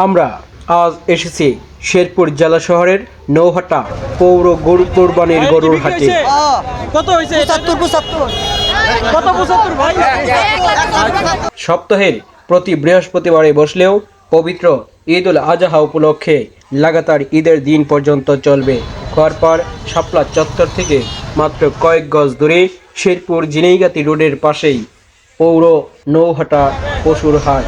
আমরা আজ এসেছি শেরপুর জেলা শহরের নৌহাটা পৌর গরু কোরবানির গরুর হাটে। কত হয়েছে? 75 কত 75 ভাই? সপ্তাহের প্রতি বৃহস্পতিবারে বসলেও পবিত্র ঈদ উল আজহা উপলক্ষে লাগাতার ঈদের দিন পর্যন্ত চলবে। খোয়ারপাড় শাপলা চত্বর থেকে মাত্র কয়েক গজ দূরে শেরপুর জিনেইগাতি রোডের পাশেই পৌর নৌহাটা পশুর হাট।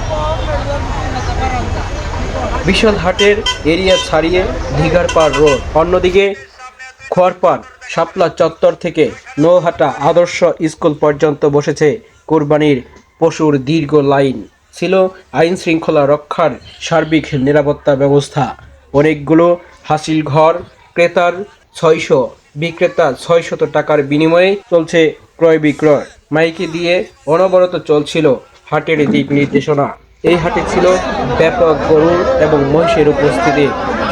বিশাল হাটের এরিয়া ছাড়িয়ে দিঘারপাড় রোড, অন্যদিকে খোয়ারপাড় শাপলা চত্বর থেকে নৌহাটা আদর্শ স্কুল পর্যন্ত বসেছে কোরবানির পশুর দীর্ঘ লাইন। ছিল আইন শৃঙ্খলা রক্ষার সার্বিক নিরাপত্তা ব্যবস্থা, অনেকগুলো হাসিল ঘর, ক্রেতার 600, বিক্রেতা 600 টাকার বিনিময়ে চলছে ক্রয় বিক্রয়। মাইকে দিয়ে অনবরত চলছিল হাটের দিক নির্দেশনা। এই হাটে ছিল ব্যাপক গরু এবং মহিষের উপস্থিতি।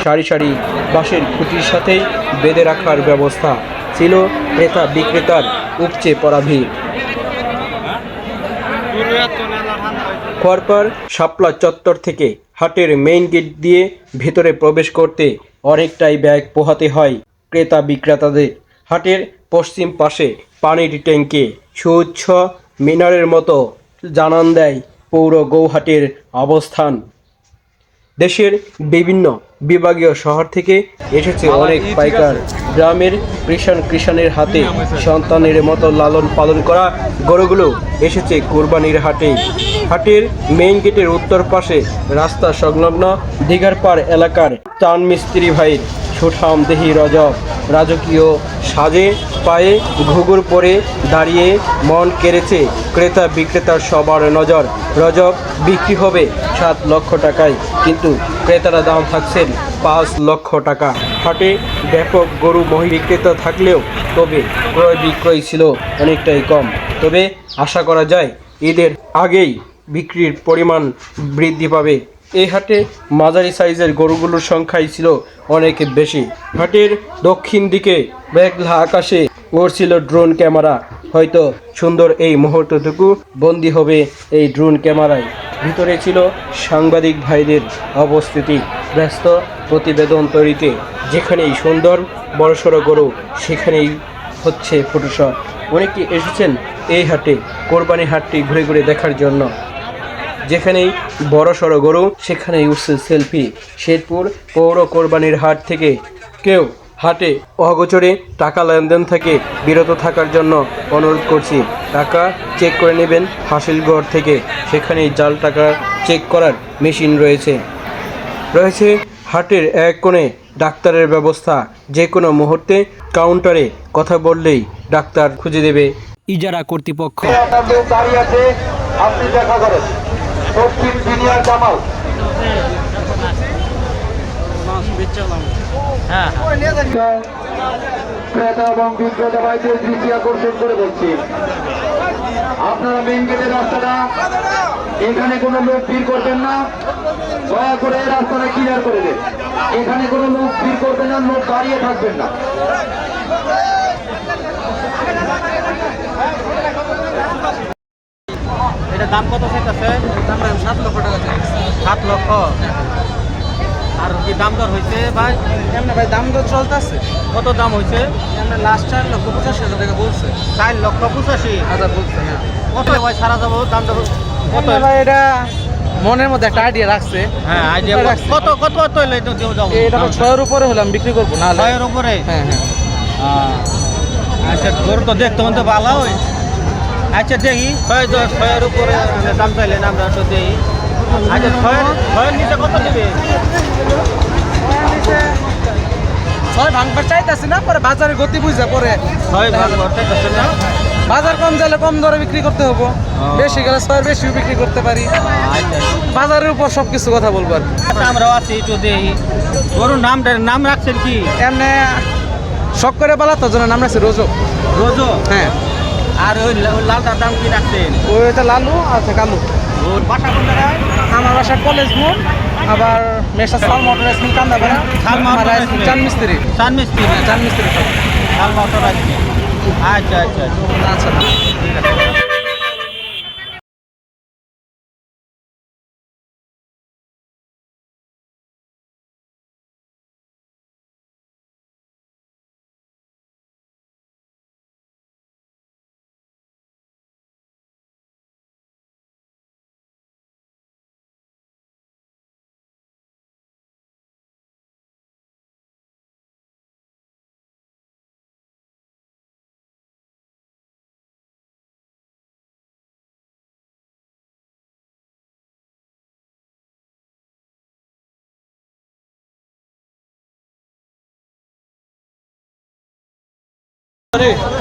সারি সারি বাঁশের খুঁটির সাথে বেঁধে রাখার ব্যবস্থা ছিল। ক্রেতা বিক্রেতার উপচে পড়া ভিড়। খোয়ারপাড় শাপলা চত্বর থেকে হাটের মেইন গেট দিয়ে ভেতরে প্রবেশ করতে অনেকটাই ব্যয় পোহাতে হয় ক্রেতা বিক্রেতাদের। হাটের পশ্চিম পাশে পানির ট্যাঙ্কে সুউচ্চ মিনারের মতো জানান দেয় পৌর গৌহাটের অবস্থান। দেশের বিভিন্ন বিভাগীয় শহর থেকে এসেছে অনেক পাইকার। গ্রামের কৃষাণের হাতে সন্তানের মতো লালন পালন করা গরুগুলো এসেছে কোরবানির হাটে। হাটের মেইন গেটের উত্তর পাশে রাস্তা সংলগ্ন দিঘারপাড় এলাকার চান মিস্ত্রি ভাইয়ের সুঠাম দেহি রজব রাজকীয় সাজে পায়ে ঘুঘুর পরে দাঁড়িয়ে মন কেড়েছে ক্রেতা বিক্রেতার সবার নজর। রজব বিক্রি হবে 7 লক্ষ টাকায়, কিন্তু ক্রেতারা দাম থাকছেন 5 লক্ষ টাকা। হাটে ব্যাপক গরু মহিষ বিক্রেতা থাকলেও তবে ক্রয় বিক্রয় ছিল অনেকটাই কম। তবে আশা করা যায় ঈদের আগেই বিক্রির পরিমাণ বৃদ্ধি পাবে। এই হাটে মাঝারি সাইজের গরুগুলোর সংখ্যাই ছিল অনেক বেশি। হাটের দক্ষিণ দিকে মেঘলা আকাশে উড়ছিল ড্রোন ক্যামেরা। হয়তো সুন্দর এই মুহূর্তটুকু বন্দী হবে এই ড্রোন ক্যামেরায়। ভিতরে ছিল সাংবাদিক ভাইদের অবস্থিতি, ব্যস্ত প্রতিবেদন তৈরিতে। যেখানেই সুন্দর বড়সড় গরু সেখানেই হচ্ছে ফটোশট। অনেকে এসেছেন এই হাটে কোরবানি হাটটি ঘুরে ঘুরে দেখার জন্য। যেখানেই বড় সড়ো গরু সেখানেই উঠছে সেলফি। শেরপুর পৌর কোরবানির হাট থেকে কেউ হাটে অগোচরে টাকা লেনদেন থেকে বিরত থাকার জন্য অনুরোধ করছি। টাকা চেক করে নেবেন হাসিলঘর থেকে, সেখানেই জাল টাকা চেক করার মেশিন রয়েছে হাটের এক কোণে ডাক্তারের ব্যবস্থা। যে কোনো মুহূর্তে কাউন্টারে কথা বললেই ডাক্তার খুঁজে দেবে ইজারা কর্তৃপক্ষ। আপনি দেখা করেন পশ্চিম জিনিয়ার জামাল ক্রেতা এবং বিক্রেতা ভাইদের দৃষ্টি আকর্ষণ করে বলছি, আপনারা মেইন গেটের রাস্তাটা, এখানে কোনো লোক ভিড় করবেন না, দয়া করে রাস্তাটা ক্লিয়ার করে দেন। এখানে কোনো লোক ভিড় করবেন না, লোক দাঁড়িয়ে থাকবেন না। এটা দাম কত চাইতেছে? দাম 7 লক্ষ টাকা চাইতেছে। 7 লক্ষ? আর কি দাম দর হয়েছে ভাই? এমনি ভাই দাম দর চলতেছে। কত দাম হয়েছে? এমনি লাস্ট 4,85,000 টাকা বলছে। 4,85,000 বলছে। হ্যাঁ। কত ভাই সারা যাবো দাম দর? কত ভাই? এটা মনের মধ্যে একটা আইডিয়া রাখছে। হ্যাঁ, আইডিয়া কত কত কত হইলে এটা দেব দাও? এটা 6 এর উপরে হলাম বিক্রি করব না। 6 এর উপরে? হ্যাঁ হ্যাঁ। আচ্ছা, গরু তো দেখতে মন তো ভালো হয়। আচ্ছা দেখি 6 উপরে দাম চাইলেন আমরা তো দেখি। আচ্ছা 6 নিচে কত দেবে? 6 ভাঙবার চাইতেছি না, পরে বাজারে গতি বুঝা পরে 6 ভাঙবার চাইতেছে না। বাজার কম যাইলে কম দরে বিক্রি করতে হবে, বেশি গেলে 6 বেশিও বিক্রি করতে পারি। আচ্ছা, বাজারের উপর সব কিছু কথা বলবো আর কি। আমরাও আছি তো দেখি। গরুর নাম রাখছেন কি? এমনি শখ করে বলা তো জন্য নাম রাখছে রোজো। রোজো? হ্যাঁ। আর ওই লালটার দাম কি রাখছেন? ওইটা লালু আর কালু। ওর বাসা কোন জায়গায়? আমার বাসা কলেজ মোড়, আবার মেশা সাল মোটর স্কুল কান্দাপাড়া, চান মিস্ত্রি। সাল মোটর আছে। আচ্ছা আচ্ছা আচ্ছা, ঠিক আছে। রে